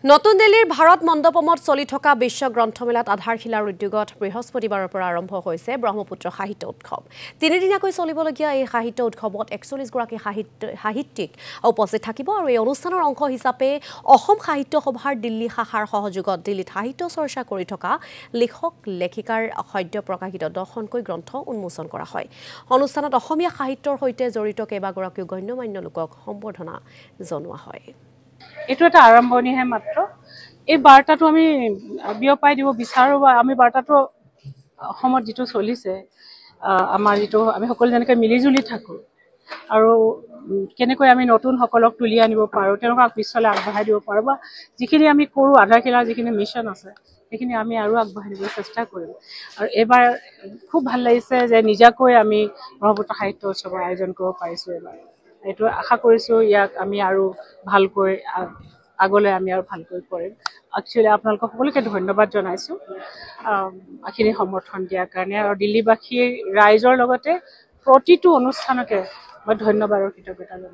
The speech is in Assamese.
নতুন দিল্লীৰ ভাৰত মণ্ডপমত চলি থকা বিশ্ব গ্ৰন্থমেলাত আধাৰশিলাৰ উদ্যোগত বৃহস্পতিবাৰৰ পৰা আৰম্ভ হৈছে ব্ৰহ্মপুত্ৰ সাহিত্য উৎসৱ। তিনিদিনীয়াকৈ চলিবলগীয়া এই সাহিত্য উৎসৱত ৪১ গৰাকী সাহিত্যিক উপস্থিত থাকিব আৰু এই অনুষ্ঠানৰ অংশ হিচাপে অসম সাহিত্য সভাৰ দিল্লী শাখাৰ সহযোগত দিল্লীত সাহিত্য চৰ্চা কৰি থকা লেখক লেখিকাৰ সদ্য প্ৰকাশিত ১০খনকৈ গ্ৰন্থ উন্মোচন কৰা হয়। অনুষ্ঠানত অসমীয়া সাহিত্যৰ সৈতে জড়িত কেইবাগৰাকীও গণ্যমান্য লোকক সম্বৰ্ধনা জনোৱা হয়। এইটো এটা আৰম্ভণিহে মাত্ৰ। এই বাৰ্তাটো আমি বিয়পাই দিব বিচাৰো বা আমি বাৰ্তাটো অসমত যিটো চলিছে আমাৰ যিটো আমি সকলো যেনেকৈ মিলিজুলি থাকোঁ আৰু কেনেকৈ আমি নতুনসকলক তুলি আনিব পাৰোঁ, তেওঁলোকক পিছলৈ আগবঢ়াই দিব পাৰোঁ বা যিখিনি আমি কৰোঁ আধাৰশিলাৰ যিখিনি মিছন আছে সেইখিনি আমি আৰু আগবঢ়াই দিবলৈ চেষ্টা কৰিম। আৰু এইবাৰ খুব ভাল লাগিছে যে নিজাকৈ আমি ব্ৰহ্মপুত্ৰ সাহিত্য উৎসৱৰ আয়োজন কৰিব পাৰিছোঁ। এইবাৰ এইটো আশা কৰিছোঁ ইয়াক আমি আৰু ভালকৈ আগলৈ আমি আৰু ভালকৈ কৰিম। একচুৱেলি আপোনালোকক সকলোকে ধন্যবাদ জনাইছোঁ এইখিনি সমৰ্থন দিয়াৰ কাৰণে আৰু দিল্লীবাসীৰ ৰাইজৰ লগতে প্ৰতিটো অনুষ্ঠানতে মই ধন্যবাদ আৰু কৃতজ্ঞতা জনাইছোঁ।